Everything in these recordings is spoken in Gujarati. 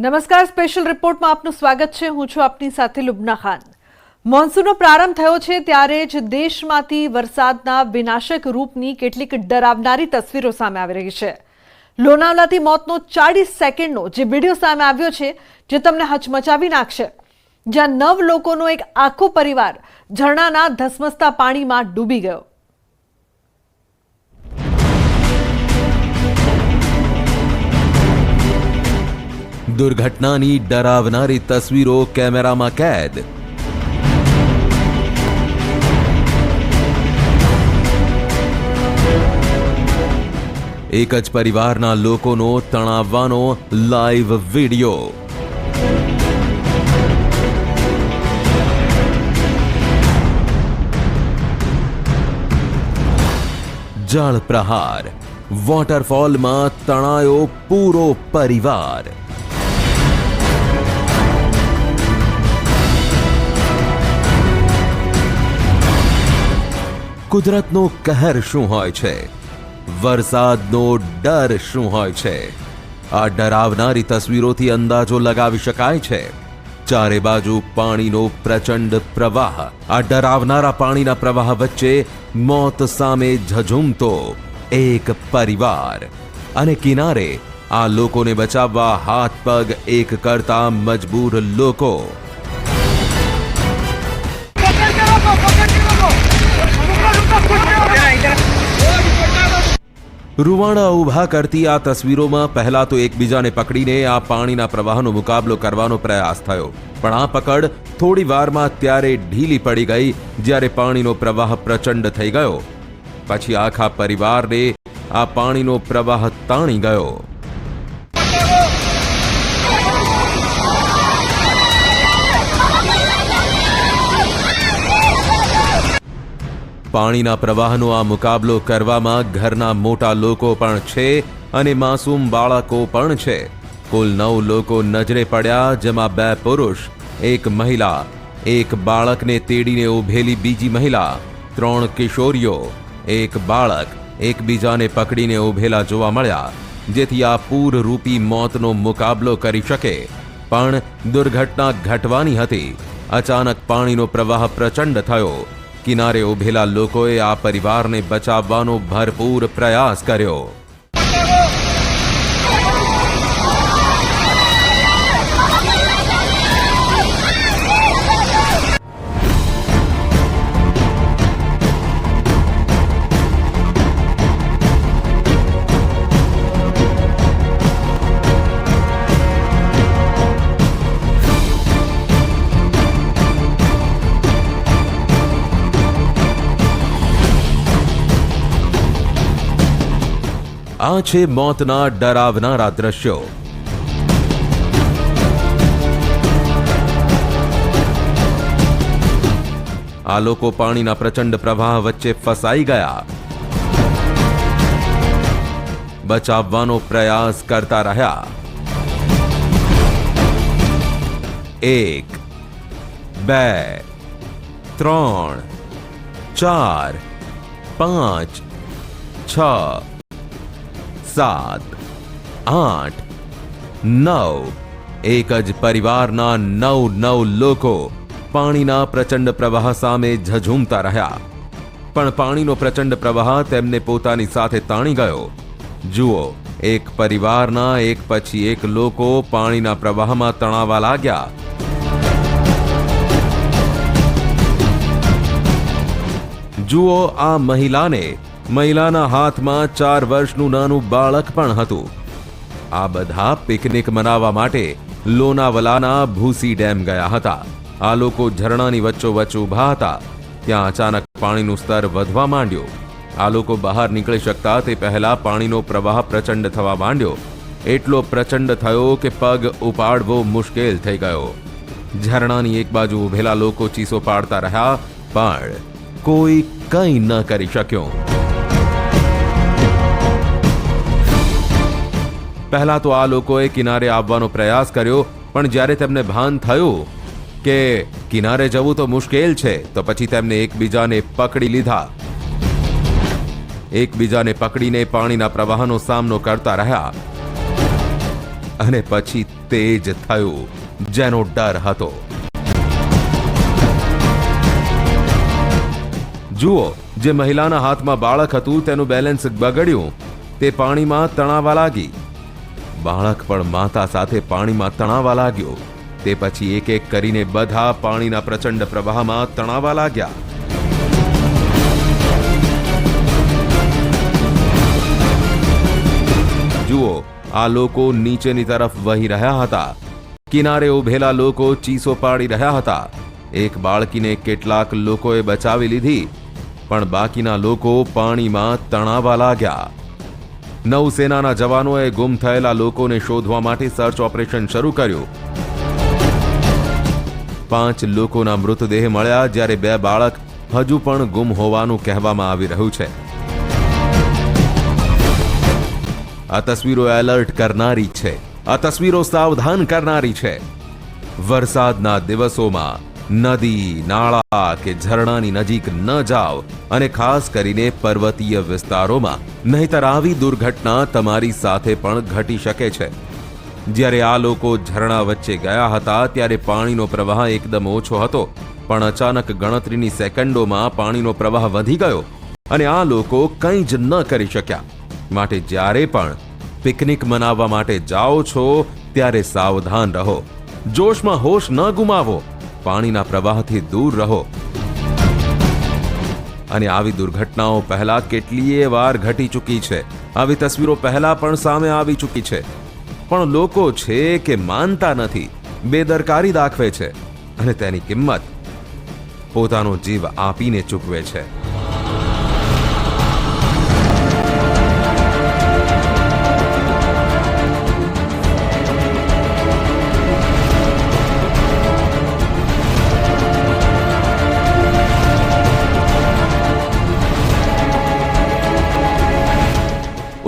નમસ્કાર, સ્પેશિયલ રિપોર્ટમાં આપનું સ્વાગત છે. હું છું આપની સાથે લુબના ખાન. મોન્સૂનનો પ્રારંભ થયો છે ત્યારે જ દેશમાંથી વરસાદના વિનાશક રૂપની કેટલીક ડરાવનારી તસવીરો સામે આવી રહી છે. લોનાવલાથી મોતનો 40 સેકન્ડનો જે વિડીયો સામે આવ્યો છે, જે તમને હચમચાવી નાખશે, જ્યાં 9 લોકોનો એક આખો પરિવાર ઝરણાના ધસમસતા પાણીમાં ડૂબી ગયો. દુર્ઘટનાની ડરાવનારી તસવીરો કેમેરામાં કેદ. એક જ પરિવારના લોકોનો તણાવવાનો લાઈવ વિડિયો. જળ પ્રહાર. વોટરફોલમાં તણાયો પૂરો પરિવાર. કુદરતનો કહેર શું હોય છે, વરસાદનો ડર શું હોય છે, આ ડરાવનારી તસવીરોથી અંદાજો લગાવી શકાય છે. ચારે બાજુ પાણીનો પ્રચંડ પ્રવાહ. આ ડરાવનારા પાણીના પ્રવાહ વચ્ચે મોત સામે ઝઝૂમતો એક પરિવાર, અને કિનારે આ લોકોને બચાવવા હાથ પગ એક કરતા મજબૂર લોકો. રૂવાણા ઊભા કરતી આ તસવીરોમાં પહેલા તો એકબીજાને પકડીને આ પાણીના પ્રવાહનો મુકાબલો કરવાનો પ્રયાસ થયો, પણ આ પકડ થોડી વારમાં ત્યારે ઢીલી પડી ગઈ જ્યારે પાણીનો પ્રવાહ પ્રચંડ થઈ ગયો. પછી આખા પરિવારને આ પાણીનો પ્રવાહ તાણી ગયો. પાણીના પ્રવાહનો આ મુકાબલો કરવામાં ઘરના મોટા લોકો પણ છે અને માસૂમ બાળકો પણ છે. કુલ 9 લોકો નજરે પડ્યા, જેમાં 2 પુરુષ, 1 મહિલા, 1 બાળકને તેડીને ઊભેલી બીજી મહિલા, 3 કિશોરીઓ, 1 બાળક એકબીજાને પકડીને ઊભેલા જોવા મળ્યા, જેથી આ પૂરરૂપી મોતનો મુકાબલો કરી શકે. પણ દુર્ઘટના ઘટવાની હતી. અચાનક પાણીનો પ્રવાહ પ્રચંડ થયો. કિનારે ઉભેલા લોકોએ આ પરિવારને બચાવવાનો ભરપૂર પ્રયાસ કર્યો. આ છે મોતના ડરાવનારા દ્રશ્યો. આ લોકો પાણીના પ્રચંડ પ્રવાહ વચ્ચે ફસાઈ ગયા. બચાવવાનો પ્રયાસ કરતા રહ્યા. 1, 2, 3, 4, 5, 6, 7, 8, 9. એક જ પરિવારના 9 લોકો પાણીના પ્રચંડ પ્રવાહ સામે ઝઝૂમતા રહ્યા. પણ પાણીનો પ્રચંડ પ્રવાહ તેમને પોતાની સાથે તાણી ગયો. જુઓ, એક પરિવારના એક પછી એક લોકો પાણીના પ્રવાહમાં તણાવા લાગ્યા. જુઓ આ મહિલાને. મહિલાના હાથમાં 4 વર્ષનું નાનું બાળક પણ હતું. આ બધા પિકનિક મનાવવા માટે લોનાવલાના ભૂસી ડેમ ગયા હતા. આ લોકો ઝરણાની વચ્ચોવચ્ચ ઊભા હતા. ત્યાં અચાનક પાણીનું સ્તર વધવા માંડ્યું. આ લોકો બહાર નીકળી શકતા તે પહેલા પાણીનો પ્રવાહ પ્રચંડ થવા માંડ્યો. એટલો પ્રચંડ થયો કે પગ ઉપાડવો મુશ્કેલ થઈ ગયો. ઝરણાની એક બાજુ ઊભેલા લોકો ચીસો પાડતા રહ્યા, પણ કોઈ કંઈ ન કરી શક્યો. પહેલા તો આ લોકોએ કિનારે આવવાનો પ્રયાસ કર્યો, પણ જ્યારે તેમને ભાન થયું કે કિનારે જવું તો મુશ્કેલ છે, તો પછી તેમને એકબીજાને પકડી લીધા. એકબીજાને પકડીને પાણીના પ્રવાહનો સામનો કરતા રહ્યા. અને પછી તે જ થયું જેનો ડર હતો. જુઓ, જે મહિલાના હાથમાં બાળક હતું તેનું બેલેન્સ બગડ્યું. તે પાણીમાં તણાવા લાગી. બાળક પણ માતા સાથે પાણીમાં તણાવા લાગ્યો. તે પછી એક એક કરીને બધા પાણીના પ્રચંડ પ્રવાહમાં તણાવા લાગ્યા. જુઓ, આ લોકો નીચેની તરફ વહી રહ્યા હતા. કિનારે ઉભેલા લોકો ચીસો પાડી રહ્યા હતા. એક બાળકીને કેટલાક લોકોએ બચાવી લીધી, પણ બાકીના લોકો પાણીમાં તણાવા લાગ્યા. નૌસેનાના જવાનોએ ગુમ થયેલા લોકોને શોધવા માટે સર્ચ ઓપરેશન શરૂ કર્યું. 5 લોકોના મૃતદેહ મળ્યા, જ્યારે 2 બાળક હજુ પણ ગુમ હોવાનું કહેવામાં આવી રહ્યું છે. આ તસવીરો એલર્ટ કરનારી છે. આ તસવીરો સાવધાન કરનારી છે. વરસાદના દિવસોમાં નદી, નાળા કે ઝરણાની નજીક ન જાઓ, અને ખાસ કરીને પર્વતીય વિસ્તારોમાં, નહીંતર આવી દુર્ઘટના તમારી સાથે પણ ઘટી શકે છે. જ્યારે આ લોકો ઝરણા વચ્ચે ગયા હતા ત્યારે પાણીનો પ્રવાહ એકદમ ઓછો હતો, પણ અચાનક ગણતરીની સેકન્ડોમાં પાણીનો પ્રવાહ વધી ગયો અને આ લોકો કંઈ જ ન કરી શક્યા. માટે જ્યારે પણ પિકનિક મનાવવા માટે જાઓ છો ત્યારે સાવધાન રહો. જોશમાં હોશ ન ગુમાવો. પાણીના પ્રવાહથી દૂર રહો. અને આવી દુર્ઘટનાઓ પહેલા કેટલીય વાર ઘટી ચૂકી છે. આવી તસવીરો પહેલા પણ સામે આવી ચૂકી છે, પણ લોકો છે કે માનતા નથી, બેદરકારી દાખવે છે અને તેની કિંમત પોતાનો જીવ આપીને ચૂકવે છે.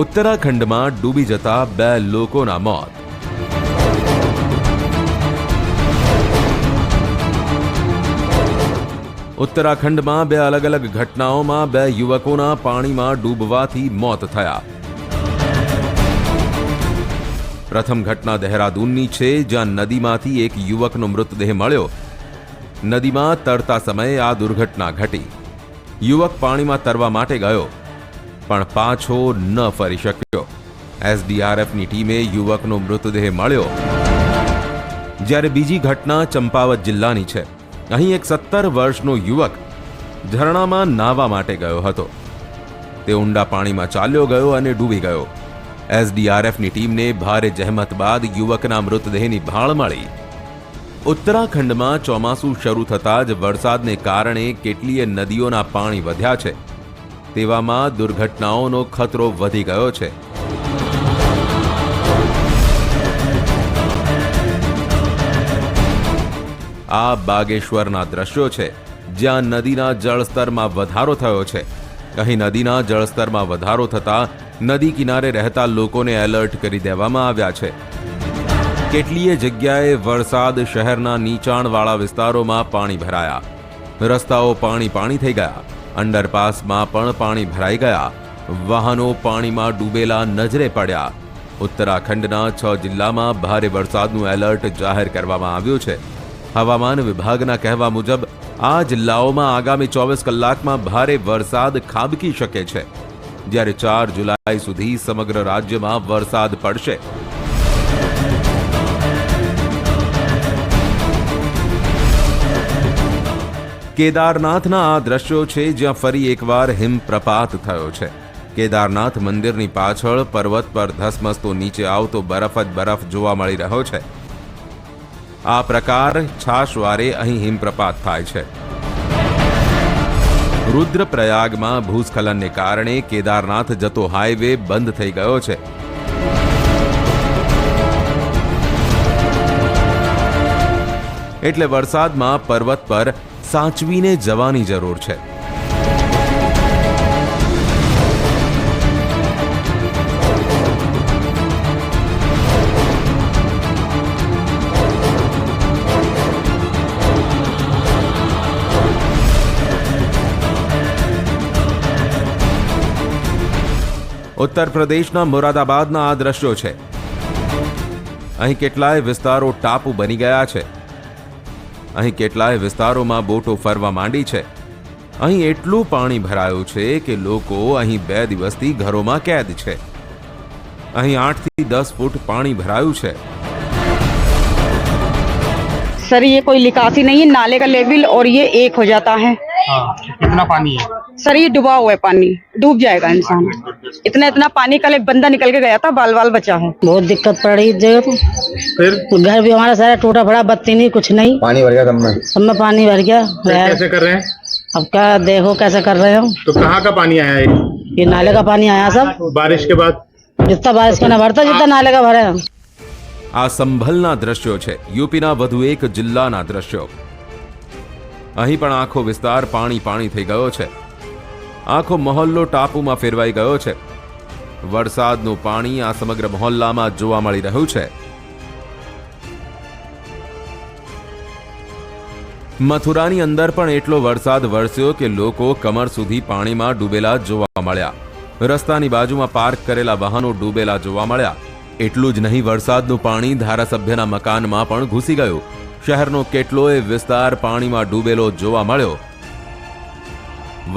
ઉત્તરાખંડમાં ડૂબી જતા 2 લોકોના મોત. ઉત્તરાખંડમાં 2 અલગ અલગ ઘટનાઓમાં 2 યુવકોના પાણીમાં ડૂબવાથી મોત થયા. પ્રથમ ઘટના દહેરાદૂનની છે, જ્યાં નદીમાંથી એક યુવકનો મૃતદેહ મળ્યો. નદીમાં તરતા સમયે આ દુર્ઘટના ઘટી. યુવક પાણીમાં તરવા માટે ગયો, પણ પાછો ન ફરી શક્યો. એસડીઆરએફની ટીમે યુવકનો મૃતદેહ મળ્યો. જ્યારે બીજી ઘટના ચંપાવત જિલ્લાની છે. અહીં એક 17 વર્ષનો યુવક ઝરણામાં નાહવા માટે ગયો હતો. તે ઊંડા પાણીમાં ચાલ્યો ગયો અને ડૂબી ગયો. એસડીઆરએફની ટીમને ભારે જહેમત બાદ યુવકના મૃતદેહની ભાળ મળી. ઉત્તરાખંડમાં ચોમાસું શરૂ થતાં જ વરસાદને કારણે કેટલીય નદીઓના પાણી વધ્યા છે. તેવામાં દુર્ઘટનાઓનો ખતરો વધી ગયો છે. આ બાગેશ્વરના દ્રશ્યો છે, જ્યાં નદીના જળસ્તરમાં વધારો થયો છે. અહીં નદીના જળસ્તરમાં વધારો થતાં નદી કિનારે રહેતા લોકોને એલર્ટ કરી દેવામાં આવ્યા છે. કેટલીય જગ્યાએ વરસાદ શહેરના નીચાણવાળા વિસ્તારોમાં પાણી ભરાયા. રસ્તાઓ પાણી થઈ ગયા. અંડરપાસમાં પણ પાણી ભરાઈ ગયા. વાહનો પાણીમાં ડૂબેલા નજરે પડ્યા. ઉત્તરાખંડના 6 જિલ્લામાં ભારે વરસાદનું એલર્ટ જાહેર કરવામાં આવ્યું છે. હવામાન વિભાગના કહેવા મુજબ આ જિલ્લાઓમાં આગામી 24 કલાકમાં ભારે વરસાદ ખાબકી શકે છે, જ્યારે 4 જુલાઈ સુધી સમગ્ર રાજ્યમાં વરસાદ પડશે. કેદારનાથના આ દ્રશ્યો છે, જ્યાં ફરી એકવાર હિમપ્રપાત થયો છે. કેદારનાથ મંદિરની પાછળ પર્વત પર ધસમસતો નીચે આવતો બરફ જ બરફ જોવા મળી રહ્યો છે. આ પ્રકાર છાશવારે અહીં હિમપ્રપાત થાય છે. રુદ્રપ્રયાગમાં ભૂસ્ખલનને કારણે કેદારનાથ જતો હાઈવે બંધ થઈ ગયો છે. એટલે વરસાદમાં પર્વત પર સાચવીને જવાની જરૂર છે. ઉત્તર પ્રદેશના મુરાદાબાદના આ દ્રશ્યો છે. અહીં કેટલાય વિસ્તારો ટાપુ બની ગયા છે. અહીં કેટલાય વિસ્તારોમાં બોટો ફરવા માંડી છે. અહીં એટલું પાણી ભરાયું છે કે લોકો અહીં 2 દિવસથી ઘરોમાં કેદ છે. અહીં 8 થી 10 ફૂટ પાણી ભરાયું છે. सर ये कोई निकासी नहीं है, नाले का लेवल और ये एक हो जाता है. कितना पानी है? सर ये डूबा हुआ है, पानी डूब जाएगा इंसान. इतना पानी, कल एक बंदा निकल के गया था, बाल बाल बचा है. बहुत दिक्कत पड़ रही जगह तो. फिर घर भी हमारा सारा टूटा पड़ा, बत्ती नहीं कुछ नहीं, पानी भर गया सब में पानी भर गया. कैसे कर रहे हैं? अब क्या देखो कैसे कर रहे हो. तो कहाँ का पानी आया है? ये नाले का पानी आया सब. बारिश के बाद जितना बारिश का न भरता जितना नाले का भरे. આ સંભલના દ્રશ્યો છે. યુપીના વધુ એક જિલ્લાના દ્રશ્યો. અહીં પણ આખો વિસ્તાર પાણી પાણી થઈ ગયો છે. આખો મહોલ્લો ટાપુમાં ફેરવાઈ ગયો છે. વરસાદનું પાણી આ સમગ્ર મહોલ્લામાં જોવા મળી રહ્યું છે. મથુરાની અંદર પણ એટલો વરસાદ વરસ્યો કે લોકો કમર સુધી પાણીમાં ડૂબેલા જોવા મળ્યા. રસ્તાની બાજુમાં પાર્ક કરેલા વાહનો ડૂબેલા જોવા મળ્યા. એટલું જ નહીં, વરસાદનું પાણી ધારાસભ્યના મકાનમાં પણ ઘૂસી ગયું. શહેરનો કેટલોય વિસ્તાર પાણીમાં ડૂબેલો જોવા મળ્યો.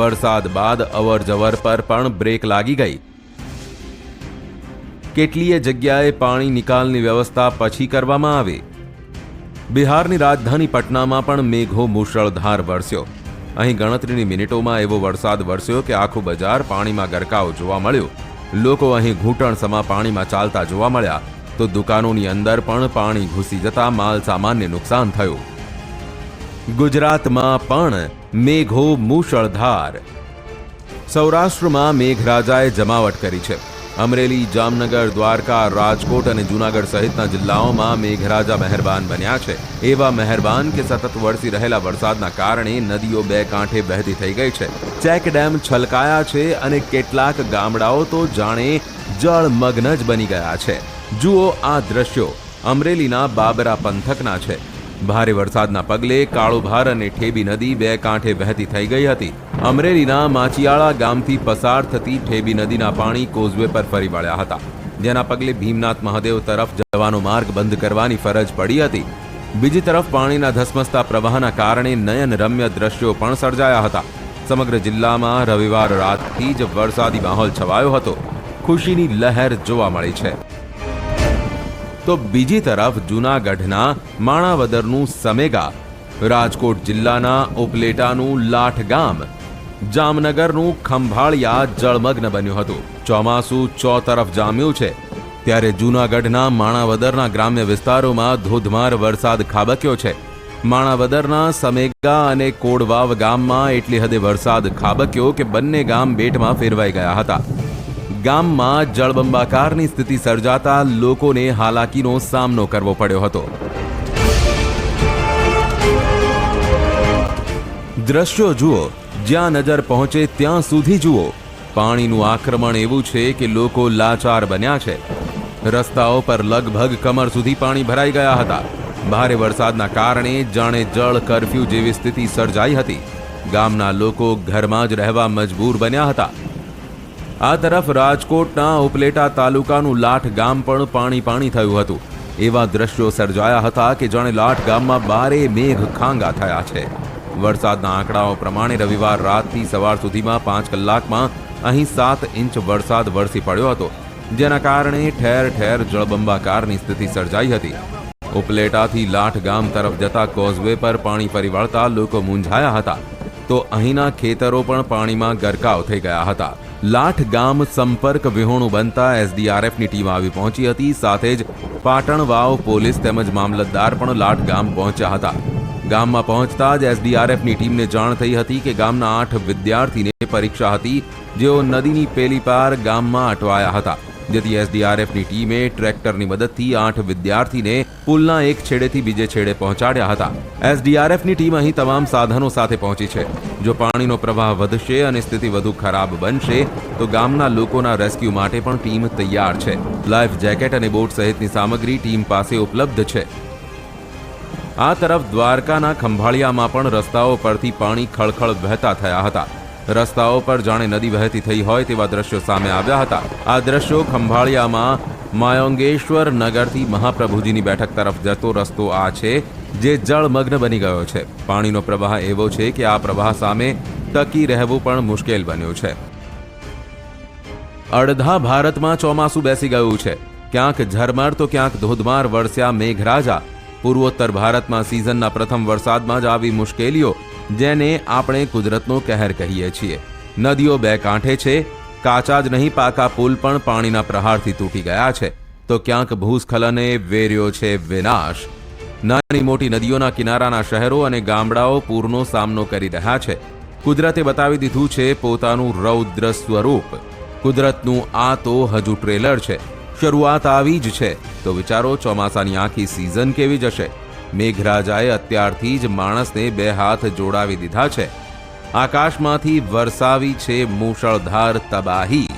વરસાદ બાદ અવરજવર પર પણ બ્રેક લાગી ગઈ. કેટલીય જગ્યાએ પાણી નિકાલની વ્યવસ્થા પછી કરવામાં આવી. બિહારની રાજધાની પટનામાં પણ મેઘો મુશળધાર વરસ્યો. અહીં ગણતરીની મિનિટોમાં એવો વરસાદ વરસ્યો કે આખું બજાર પાણીમાં ગરકાવ જોવા મળ્યું. લોકો અહીં ઘૂંટણસમા પાણીમાં ચાલતા જોવા મળ્યા તો દુકાનોની અંદર પણ પાણી ઘૂસી જતા માલ સામાનને નુકસાન થયું. ગુજરાતમાં પણ મેઘો મુશળધાર. સૌરાષ્ટ્રમાં મેઘરાજાએ જમાવટ કરી છે. અમરેલી, જામનગર, દ્વારકા, રાજકોટ અને જૂનાગઢ સહિતના જિલ્લાઓમાં મેઘરાજા મહેરબાન બન્યા છે. એવા મહેરબાન કે સતત વરસી રહેલા વરસાદના કારણે નદીઓ 2 કાંઠે વહેતી થઈ ગઈ છે. ચેક ડેમ છલકાયા છે અને કેટલાક ગામડાઓ તો જાણે જળમગ્ન જ બની ગયા છે. જુઓ આ દ્રશ્યો અમરેલીના બાબરા પંથકના છે. ભારે વરસાદના પગલે કાળુભાર અને ઠેબી નદી 2 કાંઠે વહેતી થઈ ગઈ હતી. અમરેલીના માચિયાળા ગામથી પસાર થતી ઠેબી નદીના પાણી કોઝવે પર ફરી વળ્યા હતા, જેના પગલે ભીમનાથ મહાદેવ તરફ જવાનો માર્ગ બંધ કરવાની ફરજ પડી હતી. બીજી તરફ પાણીના ધસમસતા પ્રવાહના કારણે નયનરમ્ય દ્રશ્યો પણ સર્જાયા હતા. સમગ્ર જિલ્લામાં રવિવાર રાતથી જ વરસાદી માહોલ છવાયો હતો. ખુશીની લહેર જોવા મળી છે. તો બીજી તરફ જૂનાગઢના માણાવદરનું સમેગા, રાજકોટ જિલ્લાના ઉપલેટાનું લાઠ ગામ, જામનગરનું ખંભાળિયા જળમગ્ન બન્યું હતું. ચોમાસું ચોતરફ જામ્યું છે ત્યારે જૂનાગઢના માણાવદરના ગ્રામ્ય વિસ્તારોમાં ધોધમાર વરસાદ ખાબક્યો છે. માણાવદરના સમેગા અને કોડવાવ ગામમાં એટલી હદે વરસાદ ખાબક્યો કે બંને ગામ બેટમાં ફેરવાઈ ગયા હતા. ગામમાં જળબંબાકારની સ્થિતિ સર્જાતા લોકોને હાલાકીનો સામનો કરવો પડ્યો હતો. દ્રશ્યો જુઓ, જ્યાં નજર પહોંચે ત્યાં સુધી જુઓ. પાણીનું આક્રમણ એવું છે કે લોકો લાચાર બન્યા છે. રસ્તાઓ પર લગભગ કમર સુધી પાણી ભરાઈ ગયા હતા. ભારે વરસાદના કારણે જાણે જળ કર્ફ્યુ જેવી સ્થિતિ સર્જાઈ હતી. ગામના લોકો ઘરમાં જ રહેવા મજબૂર બન્યા હતા. આ તરફ રાજકોટના ઉપલેટા તાલુકાનું લાઠ ગામ પણ પાણી પાણી થયું હતું. એવા દ્રશ્યો સર્જાયા હતા કે જાણે લાઠ ગામમાં 12 મેઘ ખાંગા થયા છે. વરસાદના આંકડાઓ પ્રમાણે રવિવાર રાતથી સવાર સુધીમાં 5 કલાકમાં અહીં 7 ઇંચ વરસાદ વરસી પડ્યો હતો, જેના કારણે ઠેર ઠેર જળબંબાકારની સ્થિતિ સર્જાઈ હતી. ઉપલેટાથી લાઠ ગામ તરફ જતા કોઝવે પર પાણી ફરી વળતા લોકો મૂંઝાયા હતા, તો અહીંના ખેતરો પણ પાણીમાં ગરકાવ થઈ ગયા હતા. લાઠ ગામ સંપર્ક વિહોણું બનતા એસડીઆરએફની ટીમ આવી પહોંચી હતી. સાથે જ પાટણ વાવ પોલીસ તેમજ મામલતદાર પણ લાઠ ગામ પહોંચ્યા હતા. ગામમાં પહોંચતા જ એસડીઆરએફની ટીમને જાણ થઈ હતી કે ગામના 8 વિદ્યાર્થીને પરીક્ષા હતી, જેઓ નદીની પેલી પાર ગામમાં અટવાયા હતા. જેથી એસડીઆરએફની ટીમે ટ્રેક્ટરની મદદથી 8 વિદ્યાર્થીને પુલના એક છેડેથી બીજે છેડે પહોંચાડ્યા હતા. એસડીઆરએફની ટીમ અહીં તમામ સાધનો સાથે પહોંચી છે. જો પાણીનો પ્રવાહ વધશે અને સ્થિતિ વધુ ખરાબ બનશે તો ગામના લોકોના રેસ્ક્યુ માટે પણ ટીમ તૈયાર છે. લાઈફ જેકેટ અને બોટ સહિતની સામગ્રી ટીમ પાસે ઉપલબ્ધ છે. આ તરફ દ્વારકાના ખંભાળિયામાં પણ રસ્તાઓ પરથી પાણી ખળખળ વહેતા થયા હતા. રસ્તાઓ પર જાણે નદી વહેતી થઈ હોય તેવા દ્રશ્યો સામે આવ્યા હતા. આ દ્રશ્યો ખંભાળિયામાં માયોંગેશ્વર નગરથી મહાપ્રભુજીની બેઠક તરફ જતો રસ્તો આ છે, જે જળમગ્ન બની ગયો છે. પાણીનો પ્રવાહ એવો છે કે આ પ્રવાહ સામે ટકી રહેવું પણ મુશ્કેલ બન્યું છે. અડધા ભારતમાં ચોમાસું બેસી ગયું છે. ક્યાંક ઝરમર તો ક્યાંક ધોધમાર વરસ્યા મેઘરાજા. પૂર્વોત્તર ભારતમાં સિઝનના પ્રથમ વરસાદમાં જ આવી મુશ્કેલીઓ, જેને આપણે કુદરતનો કહેર કહીએ છીએ. નદીઓ બે કાંઠે છે. કાચા જ નહીં, પાકા પુલ પણ પાણીના પ્રહારથી તૂટી ગયા છે. તો ક્યાંક ભૂસ્ખલને વેર્યો છે વિનાશ. નાની મોટી નદીઓના કિનારાના શહેરો અને ગામડાઓ પૂરનો સામનો કરી રહ્યા છે. કુદરતે બતાવી દીધું છે પોતાનું રૌદ્ર સ્વરૂપ. કુદરતનું આ તો હજુ ટ્રેલર છે. શરૂઆત આવી જ છે તો વિચારો ચોમાસાની આખી સિઝન કેવી જશે. મેઘરાજાએ અત્યારથી જ માણસને બે હાથ જોડાવી દીધા છે. આકાશમાંથી વરસાવી છે મૂશળધાર તબાહી.